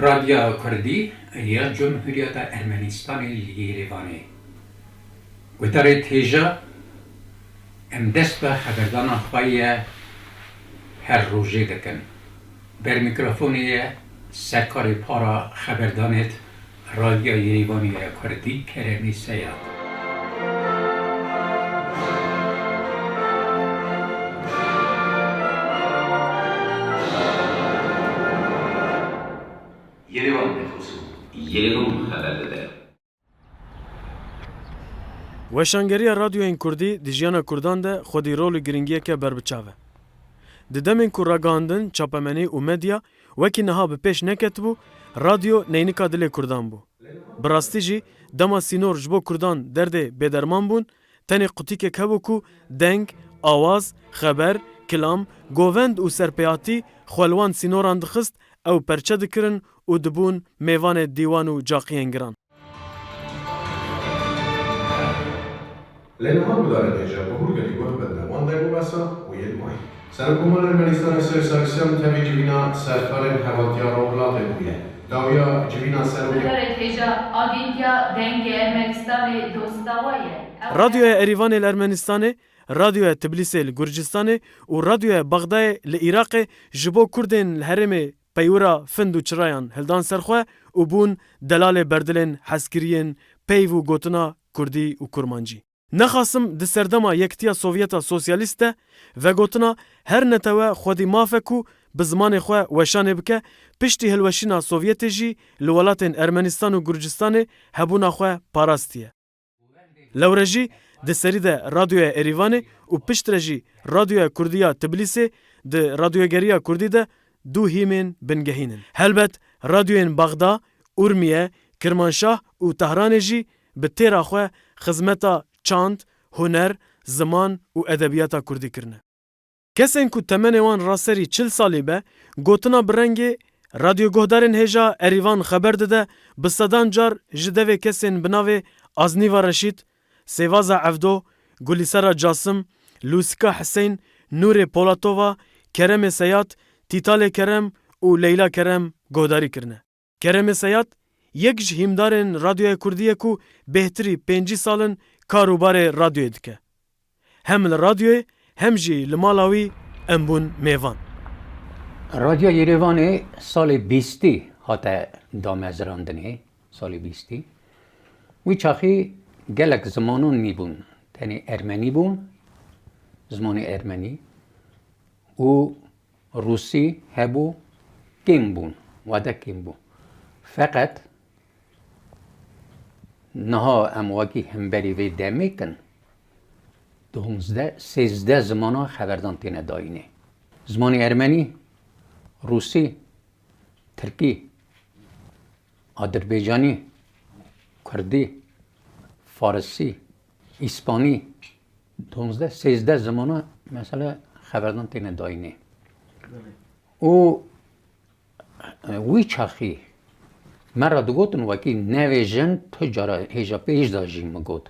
رادیو کردی یا جمهوریت ارمنستان لیریوانی گوتره تیجا ام دست به خبردان خواهی هر روزی دکن بر میکروفونی سرکاری پارا خبردانت رادیو لیریوانی کردی کرمی سیاد یریوان خبر داده. وشانگری رادیو این کردی دیجیانا کردان ده خودی رول گرینگیه که بر بچاوه. ددمین که راگاندن چاپمنی و مدیا وکی نها به پیش نکت بو رادیو نینکا دل کردان بو. براستی جی دما سینور جبو کردان درده بدرمان بون تنی قطی که کبو کو دنگ، آواز، خبر، کلام، گووند و سرپیاتی خولوان سینوران دخست او پرچه دکرن و دبون میوان دیوان و جاقیان گران. لأنها مدارة إجابة هرجة تقول بدنا وان دايبو بسا ويد ماي. سنكمل المنستان سرسارسيان تبي جبنا سركار هواتيا روبلات بويه. داویا جبنا سروی. مدارة إجابة آگینیا دنگ ارمنستان دوستاویه. رادیو اریوان الارمنستانه، رادیو تبلیس الگرجستانه و رادیو بغداد العراق جبو کردن الهرم پیورا فند و چرایان هلدان سرخواه و بون دلال بردلن حسکرین پیو و گوتنا کردی و کرمانجی. نخواستم د سردما یکتیا سوویتا سوسیالیسته و گوتنا هر نتوه خودی مافکو به زمان خواه وشانه بکه پشتی هلوشینا سوویتی جی لولاتین ارمنستان و گرجستان هبونا خواه پاراستیه. لورجی د سریده رادیو اریوانه و پشت رجی رادیو کردیا تبلیسه د رادیوگریا کردی ده دو هیمین بنگهینن. هلبت رادیوین بغداد، ارمیه، کرمانشاه و تهران جی به تیرا خواه خدمتا چاند، هنر، زمان و ادبیاتا کردی کرنه. کسین که تمن وان راسری 40 سالی به گوتنا برنگی رادیو گهدارن هجا اریوان خبر داده به صدان جار جدوه کسین بناوه آزنیوا رشید، سیوازا عفدو، گلیسرا جاسم، لوسکا حسین، نور پولاتووا، کرم سیات، تیتال کرم و لیلا کرم گهداری کرنه. کرم سیات یک جهیمدارن رادیو کردیه کو بهتری 5 سالن کاروبار رادیو دکه. هم لرادیو هم جی لمالاوی امبون میوان. رادیو یریوان سال 20 هاته دامزراندنه سال 20 وی چاخی گلک زمانون می بون تنی ارمنی بون زمان ارمنی و روسی هبو کم بون وده کم بون فقط نها امواکی هم بری وی دمی کن 13 زمانا خبردان تینه داینه زمان ارمنی روسی ترکی آذربایجانی کردی فارسی اسپانی 13 زمانا مثلا خبردان تینه داینه و وی چاخی مرا دوگوتن وکی نویژن تجارا هیجا پیش داشتیم مگوت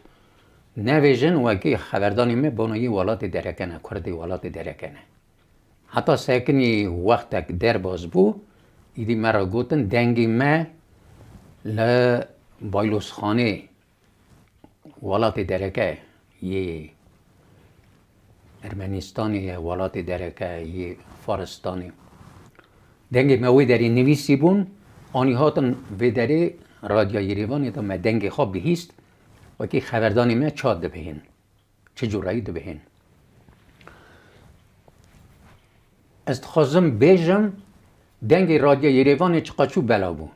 نویژن وکی خبردانی می بانوی ولات درکنه کردی ولات درکنه حتی سکنی وقت در باز بو ایدی مرا گوتن دنگی ما ل بایلوس خانه ولات درکه یه ارمنستانی ولات درکه یه فارستانی دنگی ما وی داری نویسی بون آنی هاتن ویدری رادیو یریوانی تا ما دنگی خواب بهیست و که خبردانی ما چاد ده بهین چجورایی ده بهین است خوازم بیجم دنگی رادیو یریوانی چقاچو بلا بو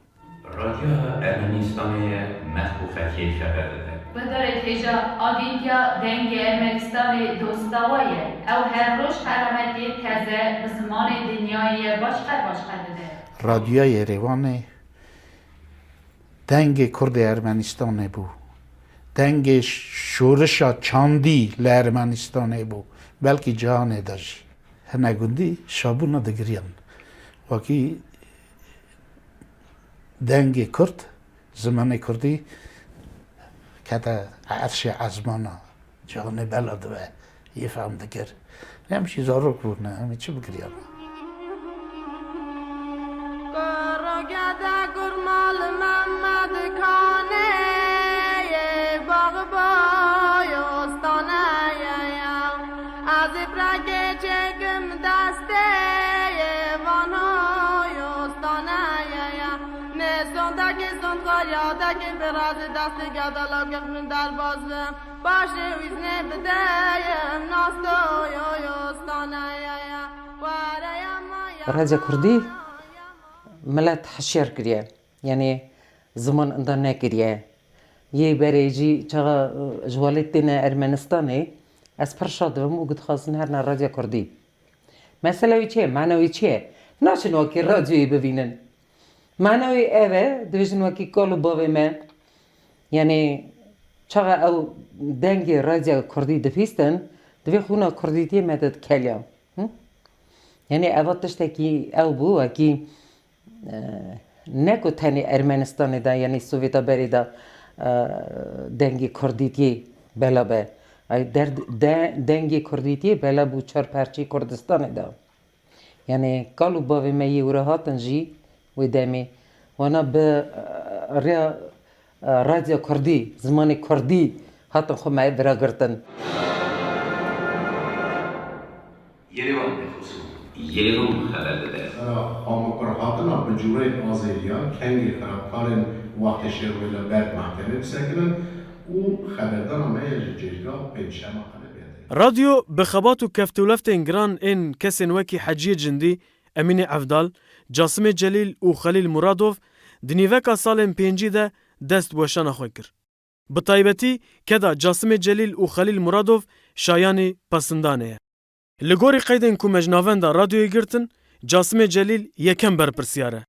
رادیو ارمنستانی محبوبتی خبر داده. مدارة إجابة آگینیا دنگ ارمنستان دوستاویه. او هر روز علامتی تازه بزمان دنیای باشقه داده. رادیو یریوان دنگ کرد ارمنستان بو دنگ شورش چاندی لارمنستان بو بلکه جهان داشت نگوندی شابونا دگریان وکی دنگ کرد زمان کردی که عرش عزمانا جهان بلد و یه فهم دگر همچی زارو کرد نه همه چی بگریان گده گرمال محمد کانه باغ بای استانه از برگه چکم دسته وانای استانه نسوندگی سندگار یادگی براز دست گدالا گفن در بازم باشه ویزنه بدهیم ناستوی استانه رادیو کردی ملت حشر کریه یعنی زمان اندر نکریه یه برایجی چرا جوالتنا ارمنستانی از پرشادم و قد خواستن هرنا رادیو کردی مثلا چیه معنوی چیه ناشن وکی رادیویی ببینن معنوی اوه دویشن وکی کالو باوی من یعنی چرا او دنگ رادیو کردی دفیستن دوی خونا کردیتی مدد کلیا یعنی اواتش تکی او بو اکی نکو تنی ارمنستانی دا یعنی سوویتا بری دا دنگی کردیتی بلا به در دنگی کردیتی بلا بو چار پرچی کردستانی دا یعنی کالو باوی می وره هاتن جی و دمی وانا به رادیو کردی زمان کردی هاتن خو مای برا گرتن Yerevan haber dede. Xamakor hatına bi cumhuriyet Azeriya kengi xarabkarên wextê şêrwêla ber mahkemê bisekirin û xeberdana me ya ji cêrga pênçema Qelebê de. رادیو به خبات و کفت و لفتین گران این کسین وکی حجی جندی امین عفدال جاسم جلیل و خلیل مرادوف دنیوکا سالن پینجی ده دست بوشان خوی کر. بطایبتی که دا جاسم جلیل و خلیل مرادوف شایانی پسندانه. لگوری قیدن که مجناوند رادیوی گرتن جاسم جلیل یکم برپرسیاره.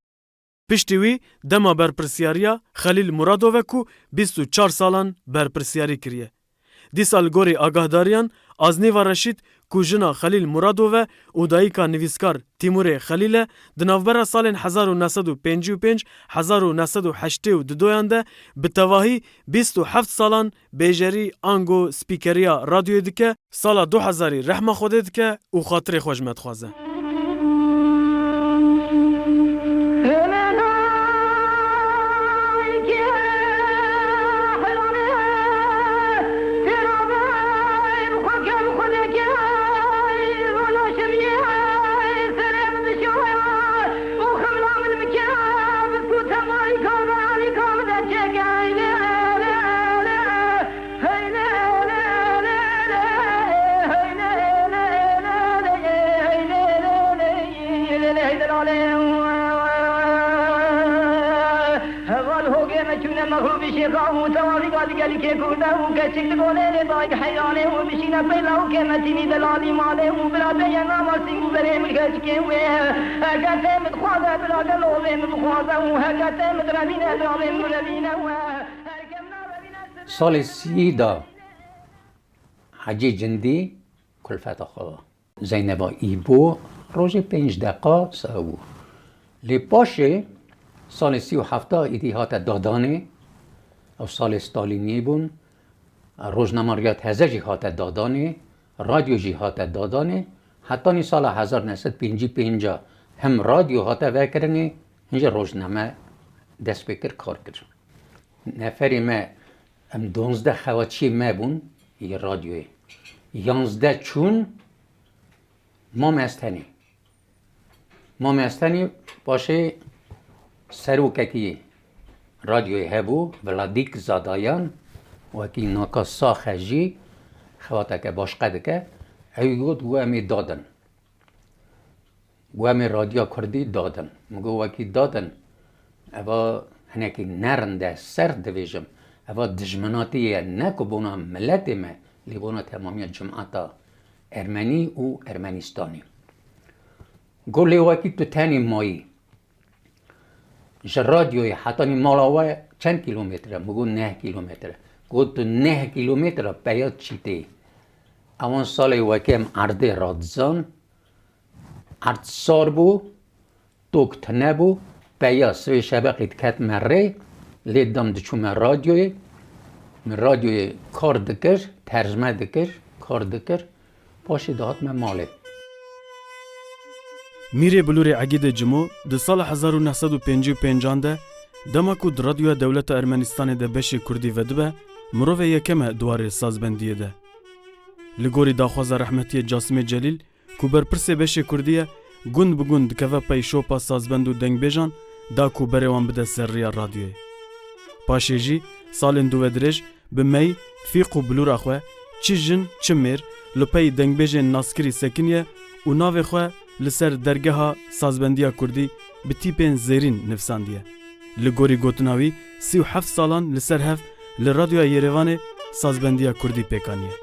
پشتیوی دما برپرسیاریا خلیل مرادوف کو 24 سالان برپرسیاری کریه. دی سال گوری آگاهداریان از نیو رشید کوژنا خلیل مرادوف و دایکا نویسکار تیمور خلیل دناوبر سال 1955 1982 ده به تواهی 27 سالان بیجری آنگو سپیکریا رادیو دکه سال 2000 رحمه خوده دکه و خاطر خوشمت خوازه. سال 30 دا حجی جندی کلفت خدا زینبا ایبو روز 5 دقیقه ساو لی پاشه سال 37 ایدی هات دادانه او سال استالینی بون روزنامه تازه هات دادانه رادیو جهات دادانه حتی نی سال 1955 هم رادیو هات وکرنه اینجا روزنامه دست بکر کار کرد نفری ما ام 12 خواچی ما بون یه رادیوی 11 چون ما مستنی باشه سروککی رادیوی هبو ولادیک زادایان وکی ناکا ساخجی خواته که باشقه که ایگود و امی دادن و امی رادیو کردی دادن مگو وکی دادن اوا هنکی نرنده سر دویجم اوا دجمناتی نکو بونا ملت ما لی بونا تمامی جمعاتا ارمنی و ارمنستانی گولی وکی تو تانی مایی رادیوی حتی مالاوه چند کیلومتره مگو 9 کیلومتره گفت تو 9 کیلومتر پیاد چیتی اون سال وکیم عرده رادزان عرد سار بو دوکت نبو پیاد سوی شبقیت کت مره لیدم دچوم رادیوی کار دکر ترجمه دکر کار دکر پاشی داد من ماله میره بلور عقید جمو د سال 1955 ده دما کو رادیو دولت ارمنستان ده بش کردی ودبه مروه یکمه دواره سازبندیه ده. لگوری داخواز رحمتی جاسم جلیل کو برپرس بش کردیه گند بگند که پای شوپا سازبند و دنگ بیجان دا کو بروان بده سریا رادیوی. پاشه جی سالن دو درج به می فیقو بلور اخوه چی جن چی میر لپای دنگ بیجن ناسکری سکنیه و ناو خواه لسر درگه ها سازبندیا کردی به تیپین زیرین نفساندیه. لگوری گوتناوی 37 سالان لسر هف لرادیو یریوان سازبندیا کردی پیکانیه.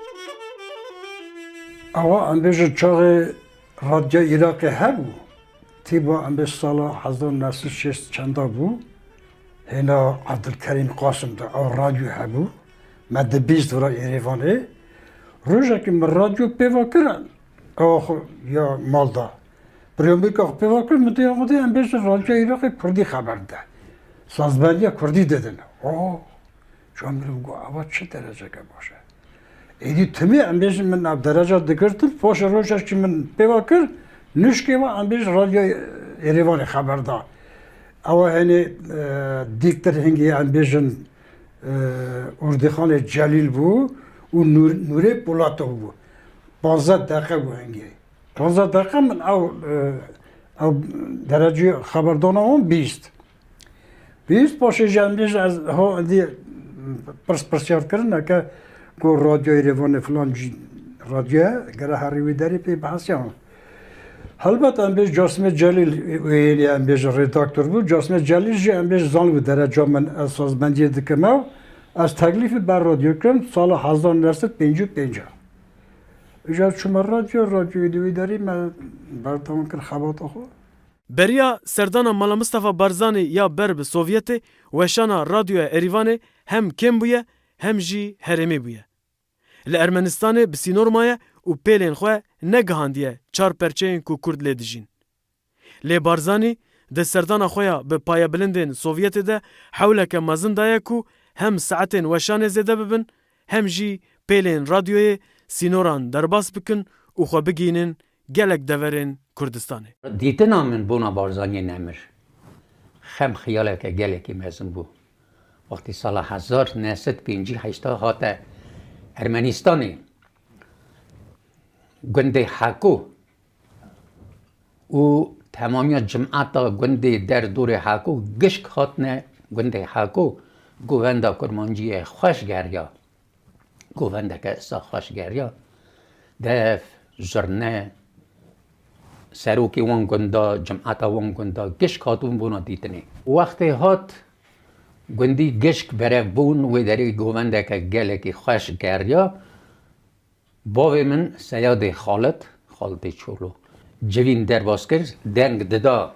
اوا ام بیش چاق رادیو عراق هبو تیبا ام بیش سال 1906 چندا بو هنا عبدالکریم قاسم دا او رادیو هبو مده 20 دورا یریوانه روزا که من رادیو پیوا کرن او یا مالدا پریومی که پیوا کرن مده آمده ام بیش رادیو عراق کردی خبر ده سازبندیا کردی دادن اوه جان بیرم گو اوا چه درجه که باشه ایدی تمی امبیش من اب درجه دکرتم پاش روشش که من پیوا کرد نشکی و امبیش رادیو ایریوان خبر دا اوا هنی دیکتر هنگی امبیشن اردخان جلیل بو و نوری پولاتو بو 15 دقیقه بو هنگی 15 دقیقه من او درجه خبردانم 20 پاشه جنبیش از ها دی پرسیار کردن که کو رادیو ایریوان فلان رادیو گره هریوی داری پی بحثیان البته ام بیش جاسم جلیل یعنی ام بیش رداکتور بود جاسم جلیل جی ام بیش زن بود درجه من اساس بندی دکمه از تکلیف بر رادیو کردم سال 1955 اجازه شما رادیو ایدوی داری من برتام کن خبات آخو بریا سردانا مالا مصطفى بارزانی یا برب سوویت وشانا رادیو ایریوان هم کم بویه هم جی هرمی بویه. لارمنستان بسینور مایه و پیلین خواه نگهاندیه 4 پرچین کو کرد لیدجین. لی بارزانی ده سردان خواه به پایا بلندین سوویت ده حوله که مزن دایه کو هم ساعتین وشان زده ببن هم جی پیلین رادیوی سینوران درباس بکن و خواه بگینن گلک دورین کردستانه. دیتنا من بونا بارزانی نمر خم خیاله که گلکی مزن بو. وقتی سال 1958 هات ارمنستانی گنده حکو و تمامی جمعات گنده در دور حکو گشک هاتنه گنده حکو گوونده کرمانجی خوشگریا گوونده که اسا خوشگریا دف جرنه سروکی وان گنده جمعات وان گنده گشک هاتون بونا دیتنی وقتی هات گندی گشک بره بون و داری گوونده که گلکی خوش گریا باوی من سیاد خالت چولو جوین در باز کرد دنگ ددا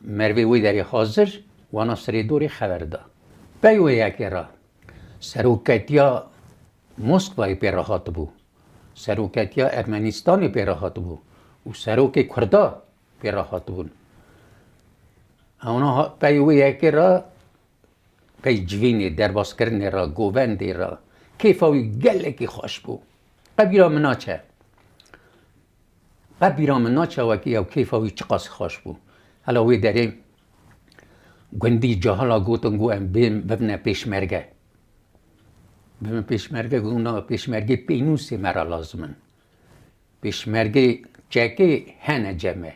مروی وی داری حاضر وانا سری دوری خبر دا بیوی یکی را سروکتیا مسکوی پیراحات بو سروکتیا ارمنستانی پیراحات بو و سروک کردا پیراحات بون اونا بیوی یکی را پی جوینی درباز کردن را گووندی را کیفاوی گلکی خوش بو قبیرا مناچه وکی او کیفاوی چقاس خوش بو حالا وی داری گندی جاهلا گوتن گوهم ببنه پیشمرگه گونا پیشمرگه پینوسی مرا لازمن پیشمرگه چکی هنه جمعه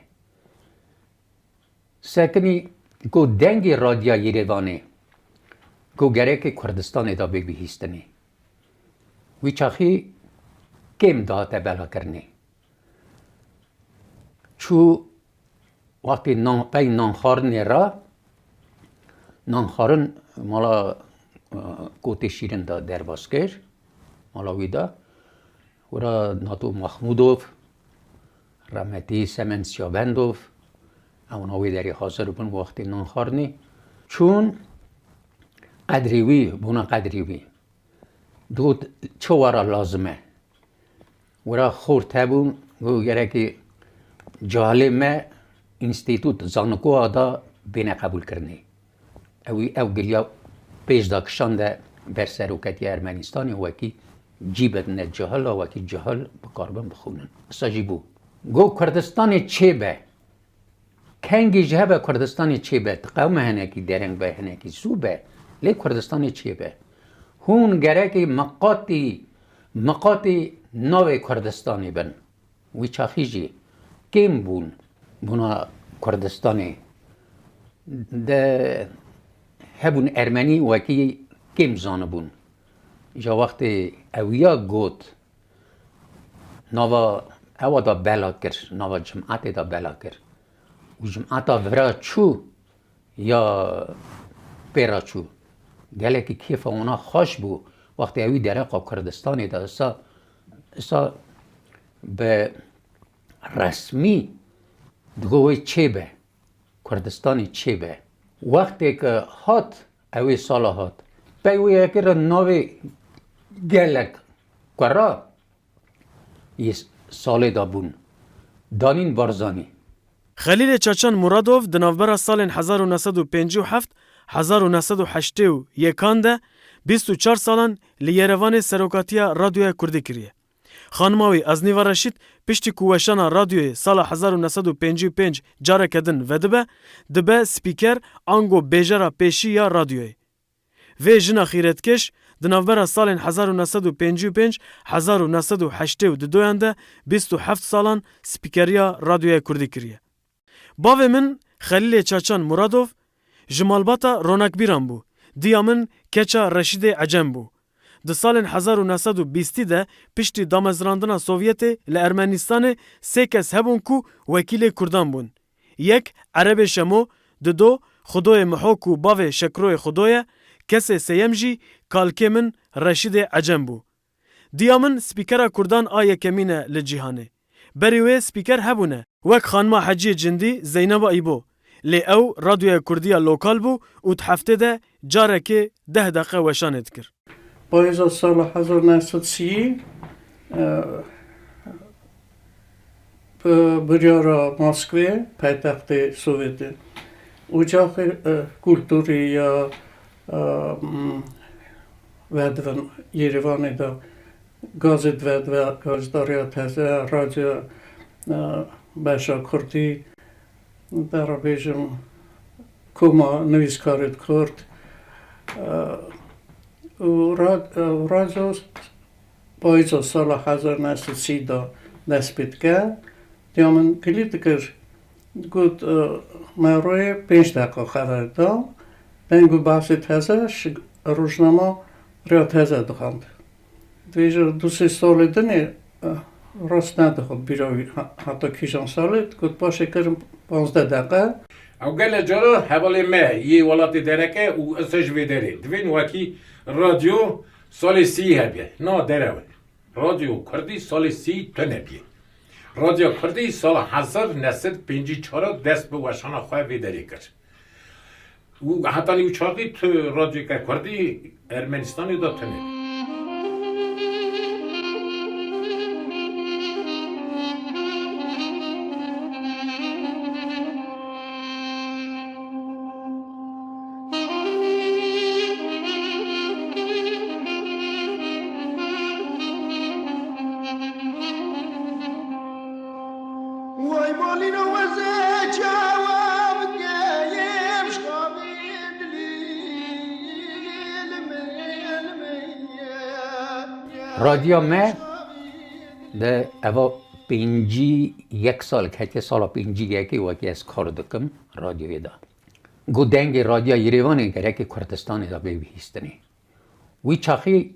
سکنی گو دنگی رادیا یریوانه گو گره که کردستان دا بگیستنی وی چاخی کم داته بلا کرنی چو وقتی پی نانخارنی را نانخارن مالا کوت شیرین دا درباز کر مالا ویدا و را ناتو محمودوف رحمتی سمن سیابندوف اونا وی داری حاضر بون وقتی نانخارنی چون قدریوی دو چوارا لازمه ورا خورده بون گو گره که جالمه انستیتوت زانکو آدا بینه قبول کرنی او گلیا پیش دا کشانده بر سروکتی ارمنستانی وکی جیبت نه جهل وکی جهل بکاربن بخونن ساجی بو گو کردستان چه به کنگی جهب کردستان چی به قوم هنکی درنگ به هنکی سوبه لی کردستان چی به هون گره مقاطی نوی کردستانی بن وی چاخیجی کم بونا کردستانی ده هبون ارمنی وکی کم زانه بون جا وقتی اویا گوت نوا او دا بلا کر نوا جمعات دا بلا کر و جمعات ورا چو یا پیرا چو گله که کیف اونا خوش بو وقتی اوی درقا کردستانی دا اسا به رسمی دگوی چه به کردستانی چه به وقتی که هات اوی سالا هات پیوی اکر نوی گلک کرا یه سال دا بون دانین بارزانی خلیل چاچان مرادوف د نوبر سال 1957 1981 ده 24 سالان لیروان سروکاتیا رادیو کردی کریه. خانماوی از نیوارشید پشتی کوشانا رادیوی سال 1955 جاره کدن و دبه سپیکر آنگو بیجارا پیشی یا رادیوی. و جنا خیرتکش د نوبر سال 1955 1982 ده 27 سالان سپیکریا رادیو کردی کریه. باوی من خلیل چاچان مرادوف جمالباتا رونک بیران بو. دیا من کچا رشید عجم بو. د سال 1920 ده پشتی دامزراندنا سوویت لارمنستان سه کس هبون کو وکیل کردان بون. یک عرب شمو، دو خدای محوکو باوی شکروی خدای، کس سیم جی کالکه من رشید عجم بو. دیا من سپیکر کردان آیه کمینه لجیهانه. بریوه سپیکر هبونه. وک خانما حجی جندی زینب ایبو. لی او رادیو کردیا لوکال بو و هفته ده جاره که 10 دقیقه وشانت کرد. پاییز سال 1930 بریارا مسکوی پایتخت سوویت اجاق کلتوری یا ودون یریوانی دا گازت و گازداریات هست رادیو باشا کردی در بیشم کما نویسکارت کرد و رادیو پاییز سال 1930 دا نسبت کرد دیامن کلید کرد گفت من روی 5 دقیقه خبر دام بنگو بحث تازه روزنامه ریا تازه دخند دیگر 2-3 سال دنی راست ندخد بیروی حتی کیشان سالت گفت باشه کرم 15 دقیقه او گل جلو حوالی مه یه ولاتی درکه و اسش ویدری دوین وکی رادیو سال 30 هبیه نه دروه رادیو کردی سال 30 تو نبیه رادیو کردی سال 1954 دست به وشان خواه ویدری کرد و حتی نیو چاقی تو رادیو کردی ارمنستانی دا تو نبیه رادیو ما ده اوا 51 سال که سال 51 وقتی از کار دکم رادیوی دا گو دنگ رادیو یریوانی گره که کردستان دا بیهیستنی وی چاخی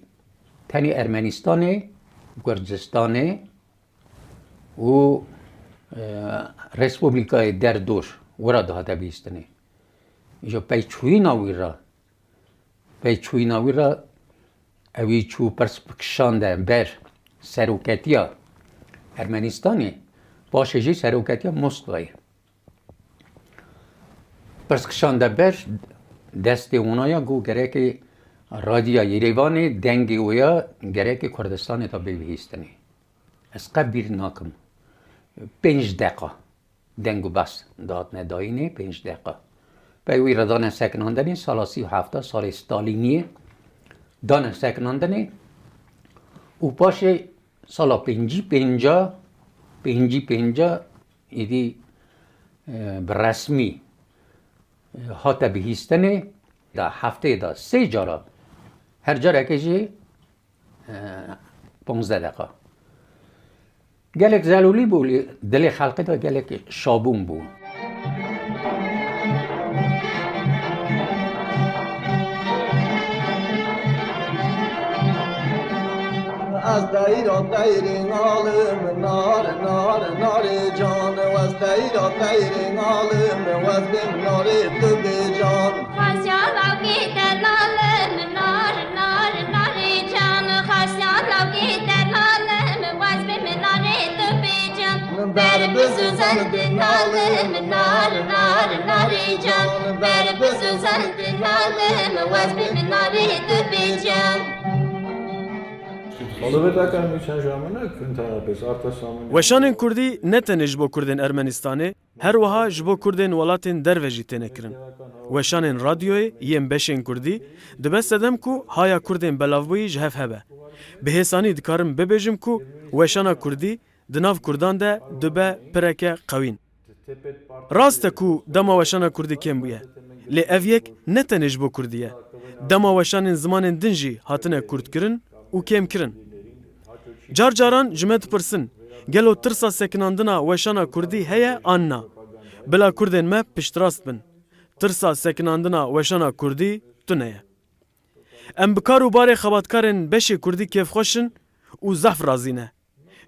تنی ارمنستان گرجستان و رسپوبلیکای در دوش ورا دا دا بیهیستنی ایجا پیچوی ناوی را اوی چو پرسپکشانده بر سروکتیا ارمنستانی باشه جی سروکتیا مسکوی پرسپکشانده بر دست اونایا گو گره که رادیو یریوانی دنگی ویا گره که کردستانی تا بیهیستنی از قبیر ناکم 5 دقیقه دنگو بس داد نداینه 5 دقیقه بیوی ردان سکناندنی سال 37 سال استالینیه دانه سکناندنی او باشه سال 50 ایدی برسمی هات بهیستنه دا هفته دا 3 جارا هر جارا که جی 15 دقیقه گلک زلولی بود دل خلقی دا گلک شابون بود از دیرا دیرین عالم نار نار نار جان و از دیرا دیرین عالم و از بیم نار تو بی جان خشیان لوگی دلالم نار نار نار جان خشیان لوگی دلالم و از بیم نار تو بی جان بر بسوزن دلالم نار نار نار جان بر بسوزن دلالم و از بیم نار تو بی جان وشانên Kurdî ne tenê ji bo Kurdên Ermenistanê, her wiha ji bo Kurdên welatên derve jî têne kirin. Weşanên radyoyê yên beşên Kurdî dibe sedem ku haya Kurdên belavbûyî ji hev hebe. Bi hêsanî dikarim bibêjim ku weşana Kurdî di nav Kurdan de dibe pireke qewîn. Rast e ku dema weşana Kurdî kêm bûye. Lê ev yek ne tenê ji bo Kurdî ye. Dema weşanên zimanên din jî hatine Kurdkirin û kêm kirin. Car caran ji me dipirsin, gelo tirsa sekinandina weşana Kurdî heye an na. Bila Kurdên me piştrast bin. Tirsa sekinandina weşana Kurdî tune ye. Em bi kar û barê xebatkarên beşê Kurdî kêfxweşin û zehf razîne.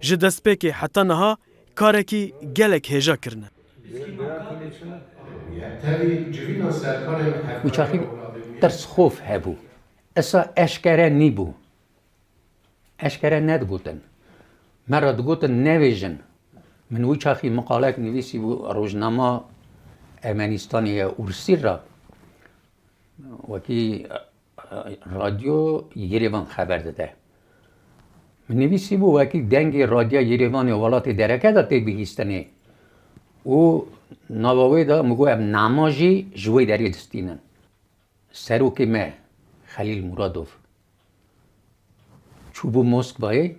Ji destpêkê heta niha karekî gelek hêja kirine. وچاخی ترس خوف هبو اسا اشکره نیبو اشکره ندگوتن مرا دگوتن نویجن من وچاخی مقالک نویسی بو روزنامه ارمنستانی اورسی را وکی رادیو یریوان خبر داده من نویسی بو وکی دنگ رادیو یریوان ولات درکه دا تی بهیستنی و نواوی دا مگو ام نماجی جوی داری دستینن سروک ما خلیل مرادوف چوبو مسکوای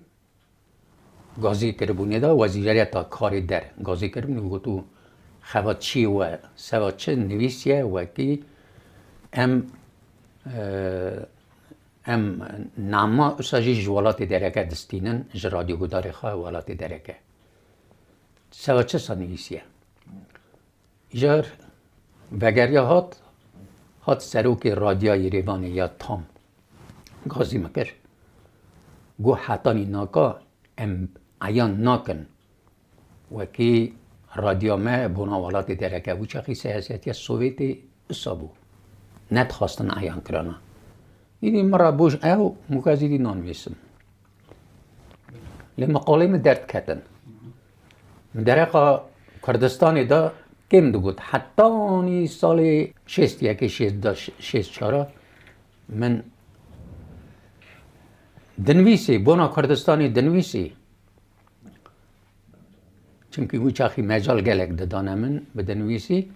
گازی کربونی دا وزیریت تا کار در گازی کربونی گو تو خواد چی و سواد چه نویسیه و کی ام نما اساجی جوالات درکه دستینن جرادیو گدار خواه والات درکه سواد چه سا نویسیه ایجار وگریا هات سروک رادیای یریوانی یا تام گازی مکر گو حتانی ناکا ام عیان ناکن وکی رادیو ما بناولات درکه و چخی سیاسیتی سوویتی اصابو ند خواستن عیان کرانه اینی مرا بوش او مکازیدی نانویسم لمقاله من درد کتن درقا کردستانی دا کم دو بود حتی سال 64 من دنویسی بنا کردستانی دنویسی چونکه وی چاخی مجال گلک دادانه من به دنویسی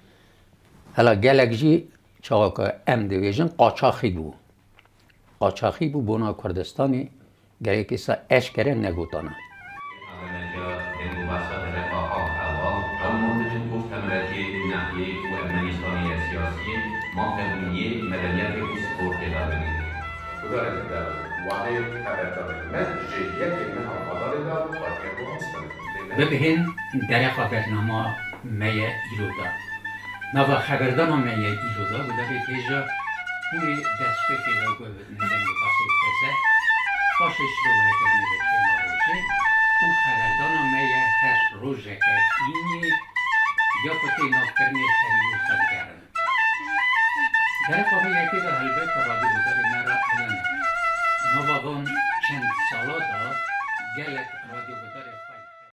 هلا گلک جی چاقا که ام دویژن قاچاخی بو بنا کردستانی گلک ایسا اشکره نگوتانه ببین درخوا برنامه میه ایرودا نوا خبردان میه ایرودا بوده به تیجا بوی دسته که دا گوه ندنگی قصد کسه باشش رو بکنه به کما روشه او خبردان میه هر روشه که اینی یا کتی نافکرنی خریب و خدگرن درخوا به یکی دا حلبت رادی بوده به مرا ایانه نوا بان چند سالا دا گلت رادیو بوده